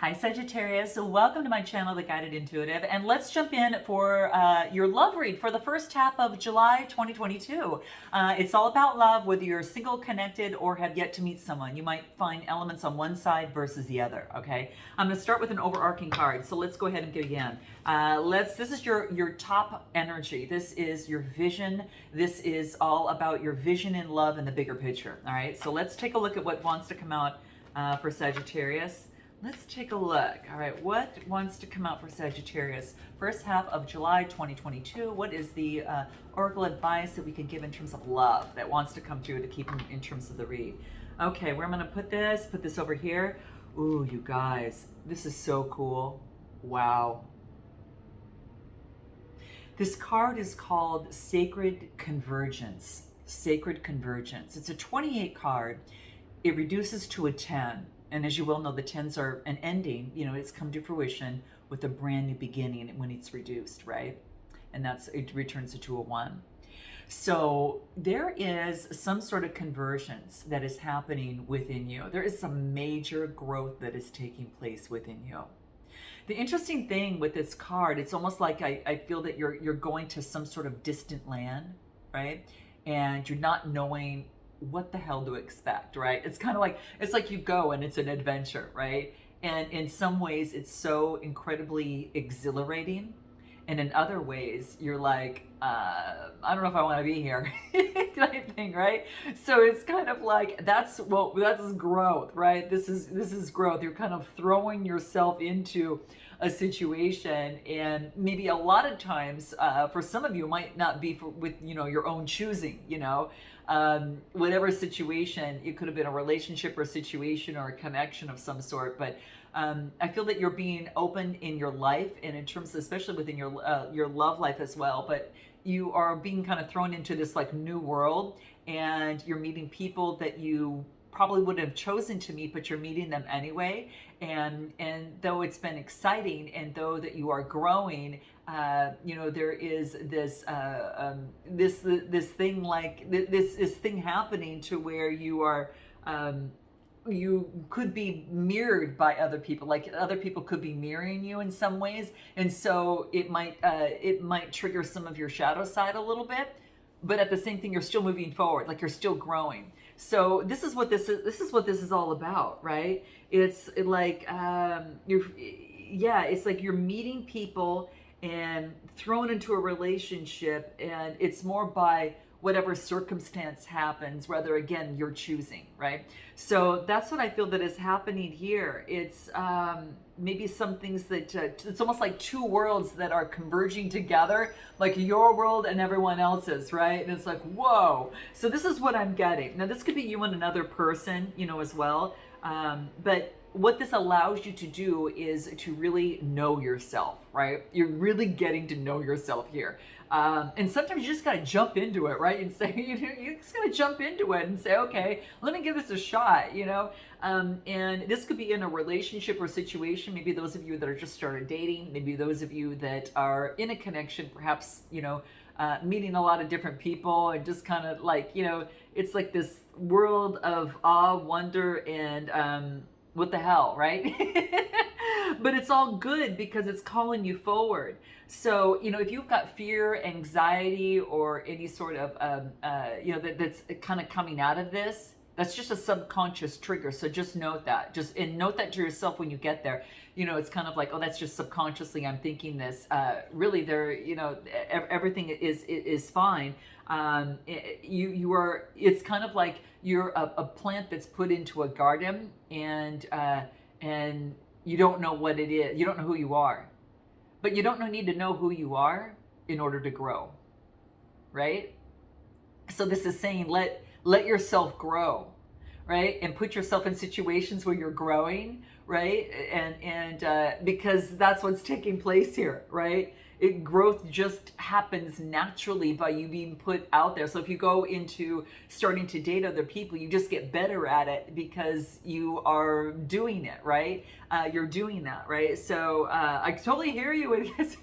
Hi Sagittarius, welcome to my channel, The Guided Intuitive, and let's jump in for your love read for the first half of July 2022. It's all about love, whether you're single, connected, or have yet to meet someone. You might find elements on one side versus the other, okay? I'm going to start with an overarching card, so let's go ahead and begin. This is your top energy. This is your vision. This is all about your vision in love and the bigger picture, all right? So let's take a look at what wants to come out for Sagittarius. Let's take a look. All right, what wants to come out for Sagittarius? First half of July 2022. What is the oracle advice that we could give in terms of love that wants to come through to keep in terms of the read? Okay, where I'm going to put this over here. Ooh, you guys, this is so cool. Wow. This card is called Sacred Convergence. Sacred Convergence. It's a 28 card. It reduces to a 10. And as you well know, the 10s are an ending, you know, it's come to fruition with a brand new beginning when it's reduced, right? And it returns to a 1. So there is some sort of convergence that is happening within you. There is some major growth that is taking place within you. The interesting thing with this card, it's almost like I feel that you're going to some sort of distant land, right? And you're not knowing what the hell to expect, right? It's kind of like, it's like you go and it's an adventure, right? And in some ways it's so incredibly exhilarating. And in other ways you're like, I don't know if I want to be here kind of thing, right? So it's kind of like, that's growth, right? This is growth. You're kind of throwing yourself into a situation, and maybe a lot of times for some of you it might not be with your own choosing, whatever situation. It could have been a relationship or a situation or a connection of some sort, but I feel that you're being open in your life and in terms of, especially within your love life as well, but you are being kind of thrown into this like new world, and you're meeting people that you probably wouldn't have chosen to meet, but you're meeting them anyway. And though it's been exciting, and though that you are growing, there is this thing happening to where you are, you could be mirrored by other people, like other people could be mirroring you in some ways. And so it might trigger some of your shadow side a little bit, but at the same thing, you're still moving forward, like you're still growing. So this is what this is all about, right? It's like it's like you're meeting people and thrown into a relationship, and it's more by whatever circumstance happens, whether again you're choosing, right? So that's what I feel that is happening here. It's maybe some things that it's almost like two worlds that are converging together, like your world and everyone else's, right? And it's like, whoa. So this is what I'm getting. Now this could be you and another person, as well. But what this allows you to do is to really know yourself, right? You're really getting to know yourself here. And sometimes you just got to jump into it, right? And say, you just got to jump into it and say, okay, let me give this a shot, and this could be in a relationship or situation. Maybe those of you that are just started dating, maybe those of you that are in a connection, perhaps, meeting a lot of different people, and just kind of like, it's like this world of awe, wonder, and what the hell, right? But it's all good because it's calling you forward. So, if you've got fear, anxiety, or any sort of, that's kind of coming out of this, that's just a subconscious trigger. So just note that. And note that to yourself when you get there. It's kind of like, oh, that's just subconsciously I'm thinking this. Really, everything is fine. You are. It's kind of like you're a plant that's put into a garden, and you don't know what it is. You don't know who you are. But you don't need to know who you are in order to grow, right? So this is saying let yourself grow, right? And put yourself in situations where you're growing, right? And because that's what's taking place here, right? Growth just happens naturally by you being put out there. So if you go into starting to date other people, you just get better at it because you are doing it, right? You're doing that, right? So I totally hear you with this.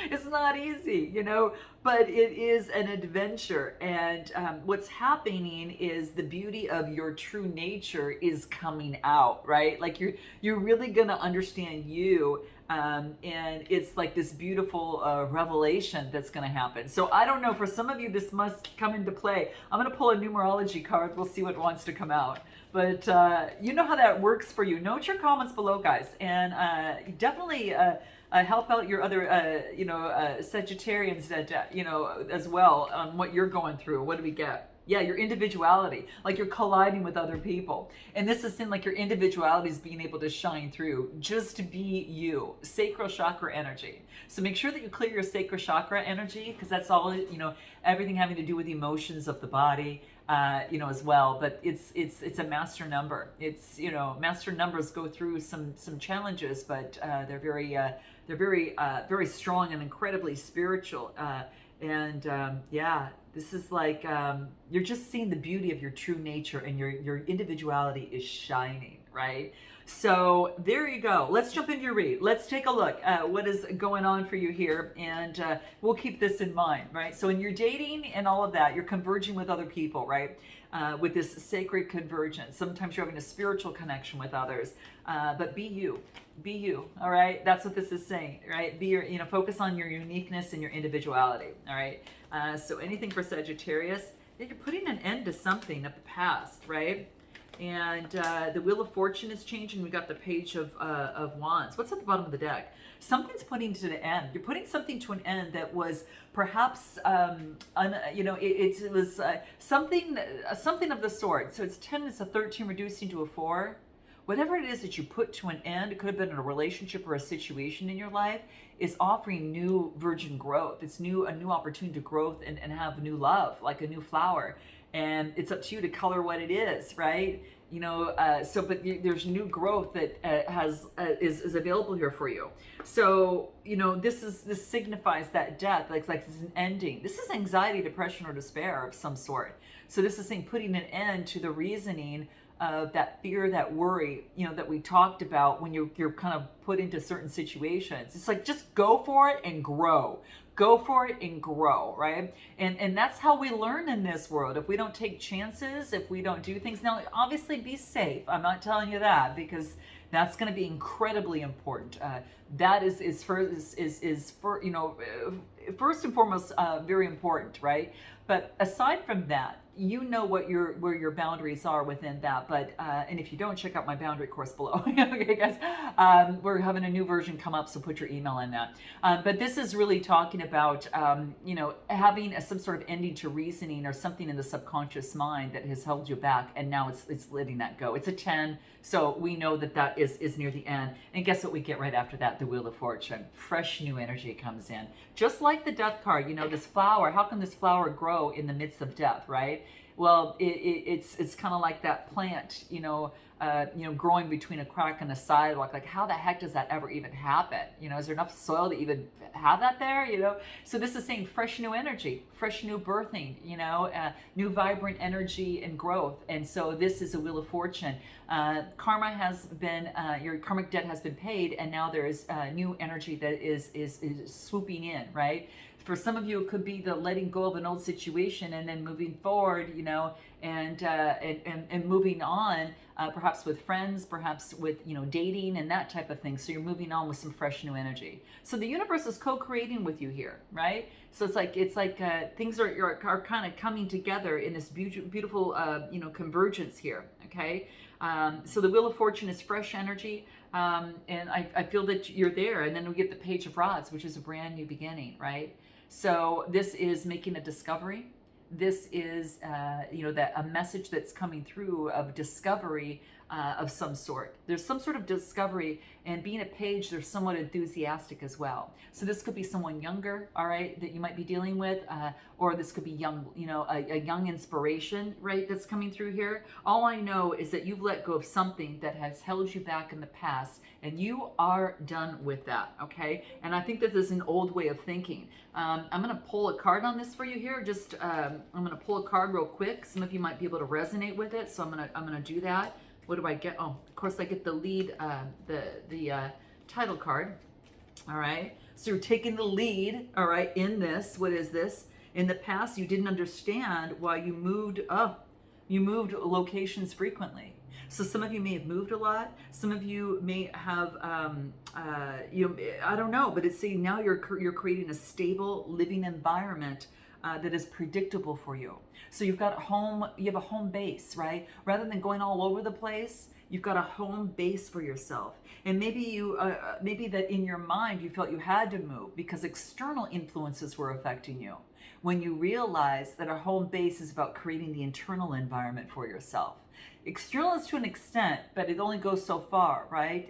It's not easy, you know, but it is an adventure. And what's happening is the beauty of your true nature is coming out, right? Like you're really gonna understand you. And it's like this beautiful revelation that's going to happen. So I don't know, for some of you, this must come into play. I'm going to pull a numerology card. We'll see what wants to come out. But you know how that works for you. Note your comments below, guys. And definitely help out your other, Sagittarians that, as well on what you're going through. What do we get? Yeah, your individuality, like you're colliding with other people. And this is in like your individuality is being able to shine through, just to be you, sacral chakra energy. So make sure that you clear your sacral chakra energy, because that's all, everything having to do with the emotions of the body, as well. But it's a master number. It's, master numbers go through some challenges, but they're very strong and incredibly spiritual. This is like you're just seeing the beauty of your true nature, and your individuality is shining, right? So there you go. Let's jump into your read. Let's take a look at what is going on for you here, and we'll keep this in mind, right? So in your dating and all of that, you're converging with other people, right? With this sacred convergence. Sometimes you're having a spiritual connection with others, but be you. Be you, all right? That's what this is saying, right? Be focus on your uniqueness and your individuality, all right? So anything for Sagittarius, you're putting an end to something of the past, right? And the Wheel of Fortune is changing. We got the Page of Wands. What's at the bottom of the deck? Something's putting to the end. You're putting something to an end that was perhaps, it was something of the sort. So it's 10, it's a 13 reducing to a 4. Whatever it is that you put to an end, it could have been in a relationship or a situation in your life, is offering new virgin growth. It's a new opportunity to growth and have new love, like a new flower. And it's up to you to color what it is, right? But there's new growth that is available here for you. So, this signifies that death, like it's an ending. This is anxiety, depression, or despair of some sort. So this is saying putting an end to the reasoning of that fear, that worry, that we talked about when you're kind of put into certain situations. It's like, just go for it and grow. Go for it and grow, right? And that's how we learn in this world. If we don't take chances, if we don't do things, now obviously be safe. I'm not telling you that, because that's going to be incredibly important. That is first and foremost very important, right? But aside from that, where your boundaries are within that. But and if you don't, check out my boundary course below. Okay, guys, we're having a new version come up, so put your email in that. But this is really talking about having some sort of ending to reasoning, or something in the subconscious mind that has held you back, and now it's letting that go. It's a 10, so we know that is near the end. And guess what we get right after that? The Wheel of Fortune. Fresh new energy comes in, just like the Death card. This flower. How can this flower grow in the midst of death, right? Well, it's kind of like that plant, growing between a crack and a sidewalk. Like, how the heck does that ever even happen? Is there enough soil to even have that there? So this is saying fresh new energy, fresh new birthing, new vibrant energy and growth. And so this is a Wheel of Fortune. Karma has been, your karmic debt has been paid, and now there's new energy that is swooping in, right? For some of you, it could be the letting go of an old situation and then moving forward, and moving on, perhaps with friends, perhaps with, dating and that type of thing. So you're moving on with some fresh new energy. So the universe is co-creating with you here, right? So it's like things are kind of coming together in this beautiful, convergence here. Okay. So the Wheel of Fortune is fresh energy. And I feel that you're there. And then we get the Page of Rods, which is a brand new beginning, right? So this is making a discovery. This is, a message that's coming through of discovery of some sort. There's some sort of discovery, and being a page, they're somewhat enthusiastic as well. So this could be someone younger, all right, that you might be dealing with, or this could be young, a young inspiration, right, that's coming through here. All I know is that you've let go of something that has held you back in the past, and you are done with that, okay? And I think this is an old way of thinking. I'm going to pull a card on this for you here. Just I'm going to pull a card real quick. Some of you might be able to resonate with it, so I'm going to do that. What do I get? Oh, of course I get the lead, the title card. All right. So you're taking the lead, all right, in this. What is this? In the past, you didn't understand why you moved up. You moved locations frequently. So some of you may have moved a lot. Some of you may have, I don't know, but it's saying now you're creating a stable living environment that is predictable for you. So you've got you have a home base, right? Rather than going all over the place, you've got a home base for yourself. And maybe that in your mind you felt you had to move because external influences were affecting you. When you realize that a home base is about creating the internal environment for yourself. External is to an extent, but it only goes so far, right?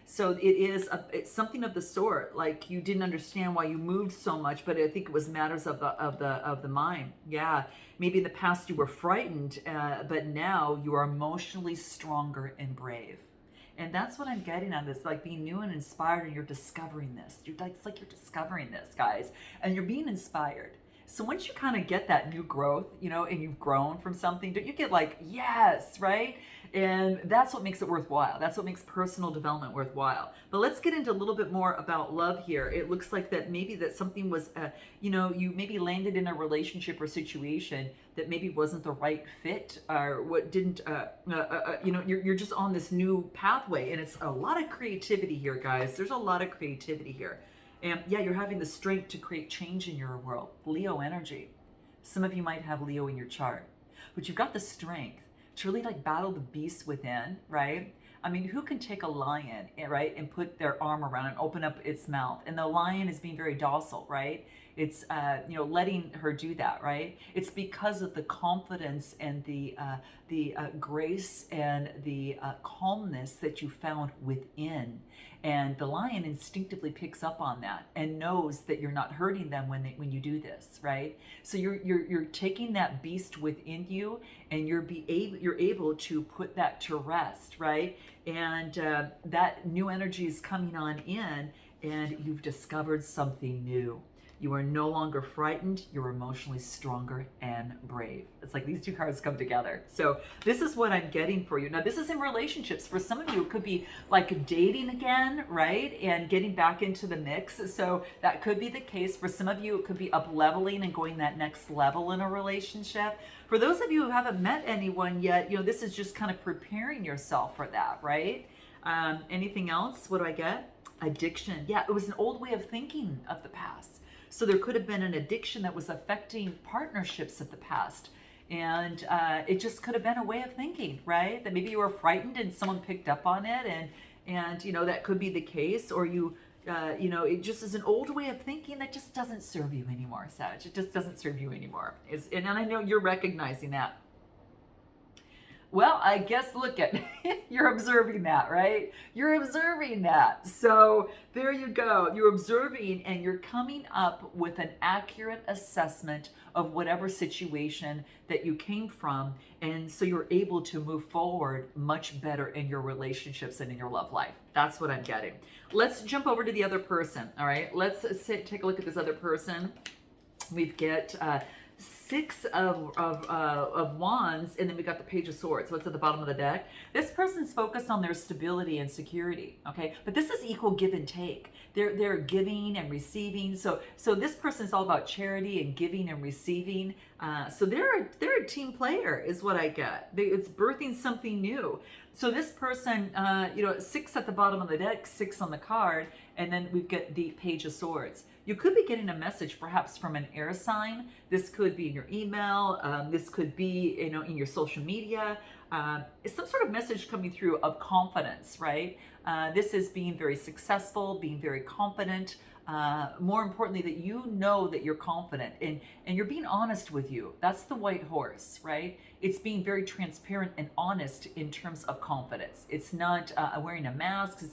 So it's something of the sort. Like you didn't understand why you moved so much, but I think it was matters of the mind. Yeah, maybe in the past you were frightened, but now you are emotionally stronger and brave. And that's what I'm getting on this, like being new and inspired, and you're discovering this. It's like you're discovering this, guys, and you're being inspired. So once you kind of get that new growth, and you've grown from something, don't you get like, yes, right? And that's what makes it worthwhile. That's what makes personal development worthwhile. But let's get into a little bit more about love here. It looks like that maybe that something was, you maybe landed in a relationship or situation that maybe wasn't the right fit, or what didn't, you're just on this new pathway, and it's a lot of creativity here, guys. There's a lot of creativity here. And yeah, you're having the strength to create change in your world. Leo energy. Some of you might have Leo in your chart, but you've got the strength to really like battle the beast within, right? I mean, who can take a lion, right, and put their arm around and open up its mouth? And the lion is being very docile, right? It's, letting her do that, right? It's because of the confidence and the grace and the calmness that you found within. And the lion instinctively picks up on that and knows that you're not hurting them when you do this, right? So you're taking that beast within you, and you're able to put that to rest, right? And that new energy is coming on in, and you've discovered something new. You are no longer frightened. You're emotionally stronger and brave. It's like these two cards come together. So this is what I'm getting for you. Now, this is in relationships. For some of you, it could be like dating again, right? And getting back into the mix. So that could be the case. For some of you, it could be up leveling and going that next level in a relationship. For those of you who haven't met anyone yet, this is just kind of preparing yourself for that, right? Anything else? What do I get? Addiction. Yeah, it was an old way of thinking of the past. So there could have been an addiction that was affecting partnerships of the past. And it just could have been a way of thinking, right? That maybe you were frightened and someone picked up on it, and that could be the case. Or it just is an old way of thinking that just doesn't serve you anymore, Sag. It just doesn't serve you anymore. And I know you're recognizing that. Well, I guess look at you're observing that, right? You're observing that. So there you go. You're observing, and you're coming up with an accurate assessment of whatever situation that you came from. And so you're able to move forward much better in your relationships and in your love life. That's what I'm getting. Let's jump over to the other person. All right. Let's take a look at this other person. We've got Six of Wands, and then we got the Page of Swords. What's at the bottom of the deck? This person's focused on their stability and security, okay? But this is equal give and take. They're giving and receiving. So this person is all about charity and giving and receiving. So they're a team player, is what I get. It's birthing something new. So this person, 6 at the bottom of the deck, 6 on the card, and then we've got the Page of Swords. You could be getting a message perhaps from an air sign. This could be in your email. This could be, in your social media. It's some sort of message coming through of confidence, right? This is being very successful, being very confident. More importantly, that you know that you're confident and you're being honest with you. That's the white horse, right? It's being very transparent and honest in terms of confidence. It's not wearing a mask.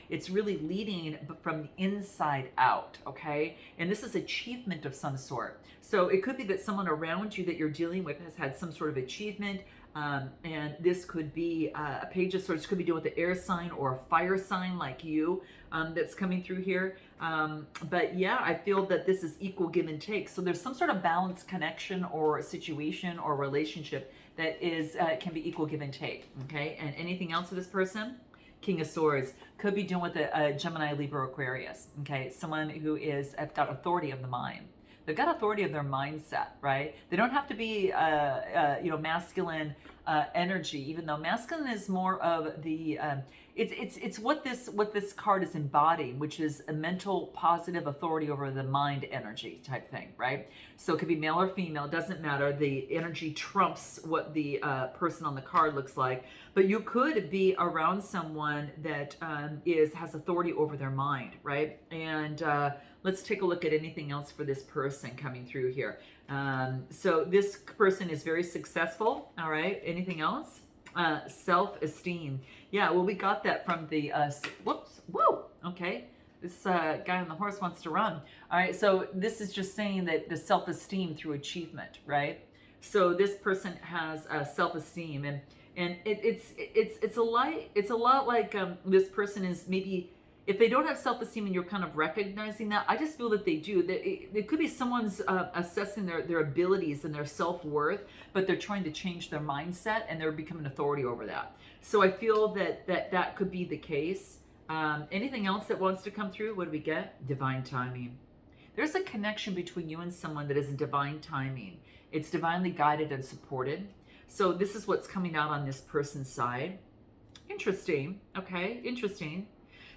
It's really leading from the inside out, okay? And this is achievement of some sort. So it could be that someone around you that you're dealing with has had some sort of achievement. And this could be a Page of Swords, could be dealing with the air sign or a fire sign like you that's coming through here. But yeah, I feel that this is equal give and take. So there's some sort of balanced connection or situation or relationship that is can be equal give and take. Okay, and anything else with this person? King of Swords could be dealing with a Gemini, Libra, Aquarius. Okay, someone who is have got authority of the mind. They've got authority of their mindset, right? They don't have to be, masculine energy. Even though masculine is more of the, it's what this card is embodying, which is a mental positive authority over the mind energy type thing, right? So it could be male or female, doesn't matter. The energy trumps what the person on the card looks like. But you could be around someone that has authority over their mind, right? And let's take a look at anything else for this person coming through here. So this person is very successful. All right. Anything else? Self-esteem. Yeah, well, we got that from the, whoops, whoa, okay. This guy on the horse wants to run. All right, so this is just saying that the self-esteem through achievement, right? So this person has self-esteem, and it's a lot like this person is maybe, if they don't have self-esteem and you're kind of recognizing that, I just feel that they do. That it could be someone's assessing their abilities and their self-worth, but they're trying to change their mindset and they're becoming authority over that. So I feel that could be the case. Anything else that wants to come through? What do we get? Divine timing. There's a connection between you and someone that is in divine timing. It's divinely guided and supported. So this is what's coming out on this person's side. Interesting. Okay, interesting.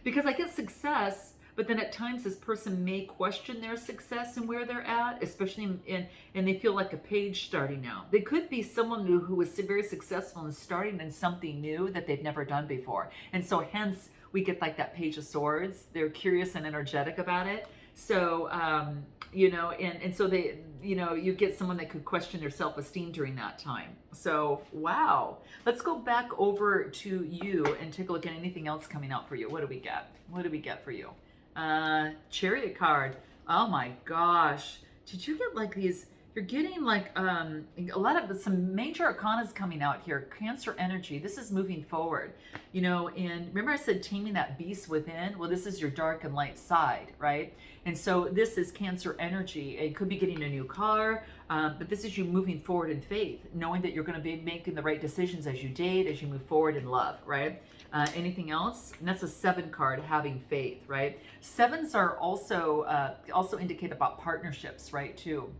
Because I get success, but then at times this person may question their success and where they're at, especially and they feel like a page starting out. They could be someone who was very successful and starting in something new that they've never done before. And so hence we get like that Page of Swords. They're curious and energetic about it. So, and so they, you get someone that could question their self-esteem during that time. So, wow. Let's go back over to you and take a look at anything else coming out for you. What do we get? What do we get for you? Chariot card. Oh my gosh. Did you get like these? You're getting like a lot of some major arcanas coming out here. Cancer energy. This is moving forward. And remember I said taming that beast within? Well, this is your dark and light side, right? And so this is Cancer energy. It could be getting a new car, but this is you moving forward in faith, knowing that you're going to be making the right decisions as you date, as you move forward in love, right? Anything else? And that's a 7 card, having faith, right? 7s are also indicate about partnerships, right, too.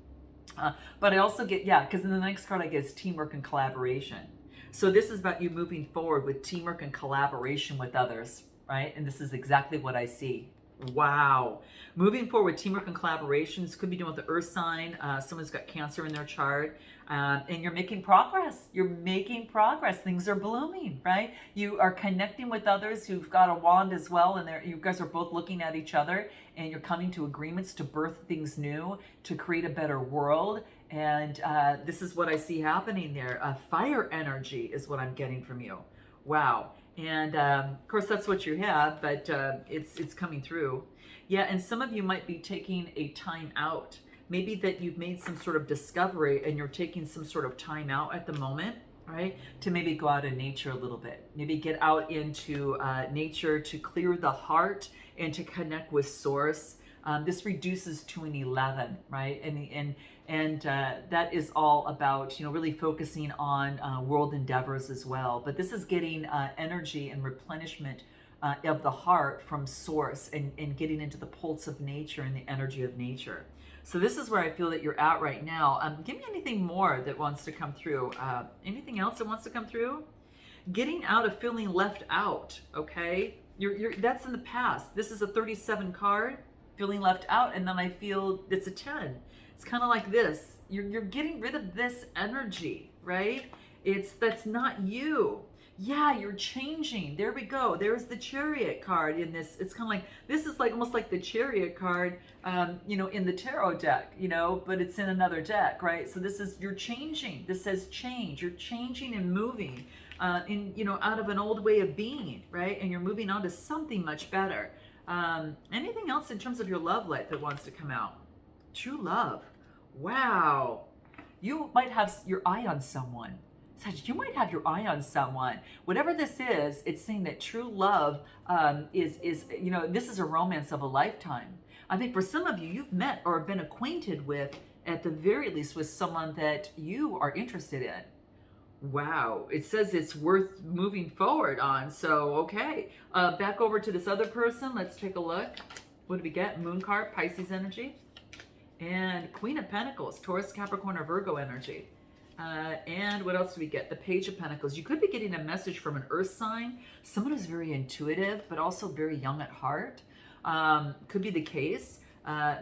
But I also get, because in the next card I get is teamwork and collaboration. So this is about you moving forward with teamwork and collaboration with others, right? And this is exactly what I see. Wow. Moving forward, teamwork and collaborations could be doing with the earth sign. Someone's got Cancer in their chart. And you're making progress. You're making progress. Things are blooming, right? You are connecting with others who've got a wand as well. And you guys are both looking at each other. And you're coming to agreements to birth things new, to create a better world. And this is what I see happening there. Fire energy is what I'm getting from you. Wow. And of course, that's what you have, but it's coming through. Yeah, and some of you might be taking a time out. Maybe that you've made some sort of discovery and you're taking some sort of time out at the moment, right? To maybe go out in nature a little bit. Maybe get out into nature to clear the heart and to connect with source. This reduces to an 11, right? And that is all about, really focusing on world endeavors as well. But this is getting energy and replenishment of the heart from source and getting into the pulse of nature and the energy of nature. So this is where I feel that you're at right now. Give me anything more that wants to come through. Anything else that wants to come through? Getting out of feeling left out, okay? That's in the past. This is a 37 card, feeling left out, and then I feel it's a 10. It's kind of like this. You're getting rid of this energy, right? That's not you. Yeah, you're changing. There we go. There's the Chariot card in this. It's kind of like, this is like almost like the Chariot card, in the tarot deck, but it's in another deck, right? So this is, you're changing. This says change. You're changing and moving out of an old way of being, right? And you're moving on to something much better. Anything else in terms of your love life that wants to come out? True love. Wow. You might have your eye on someone. You might have your eye on someone. Whatever this is, it's saying that true love is this is a romance of a lifetime. I think for some of you, you've met or been acquainted with, at the very least, with someone that you are interested in. Wow, it says it's worth moving forward on. So, okay. Back over to this other person. Let's take a look. What do we get? Moon card, Pisces energy. And Queen of Pentacles, Taurus, Capricorn, or Virgo energy. And what else do we get? The Page of Pentacles. You could be getting a message from an earth sign, someone who's very intuitive, but also very young at heart. Could be the case.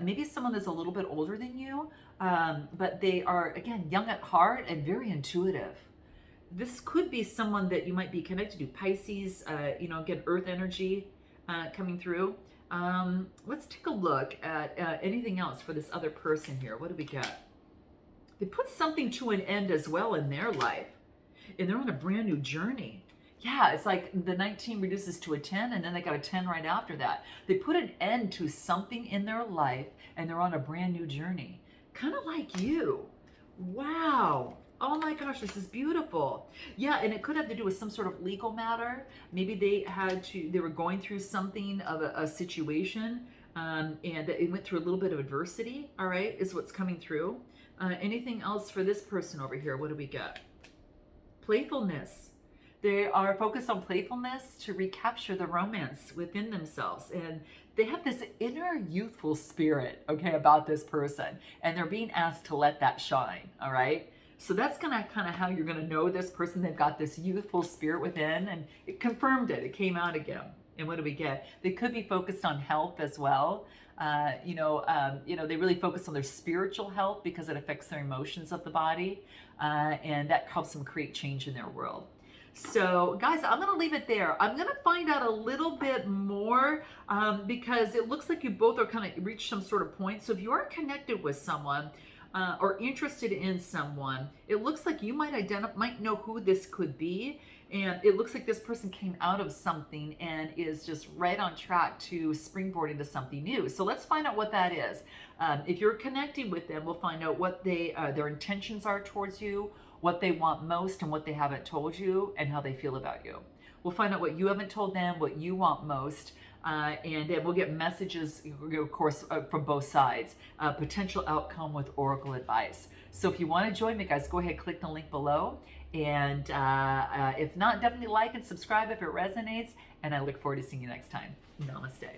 Maybe someone that's a little bit older than you, but they are, again, young at heart and very intuitive. This could be someone that you might be connected to. Pisces, again, earth energy coming through. Let's take a look at anything else for this other person here. What do we get? They put something to an end as well in their life, and they're on a brand new journey. Yeah, it's like the 19 reduces to a 10, and then they got a 10 right after that. They put an end to something in their life, and they're on a brand new journey. Kind of like you. Wow. Oh my gosh, this is beautiful. Yeah, and it could have to do with some sort of legal matter. Maybe they were going through something of a situation, and it went through a little bit of adversity, all right, is what's coming through. Anything else for this person over here? What do we get? Playfulness. They are focused on playfulness to recapture the romance within themselves. And they have this inner youthful spirit, okay, about this person. And they're being asked to let that shine, all right? So that's kind of how you're going to know this person. They've got this youthful spirit within, and it confirmed it. It came out again. And what do we get? They could be focused on health as well. They really focus on their spiritual health because it affects their emotions of the body, and that helps them create change in their world. So guys, I'm going to leave it there. I'm going to find out a little bit more because it looks like you both are kind of reached some sort of point. So if you are connected with someone or interested in someone, it looks like you might know who this could be. And it looks like this person came out of something and is just right on track to springboard into something new. So let's find out what that is. If you're connecting with them, we'll find out what their intentions are towards you, what they want most and what they haven't told you, and how they feel about you. We'll find out what you haven't told them, what you want most, and then we'll get messages, of course, from both sides, potential outcome with oracle advice. So if you want to join me, guys, go ahead, click the link below. And if not, definitely like and subscribe if it resonates. And I look forward to seeing you next time. Namaste.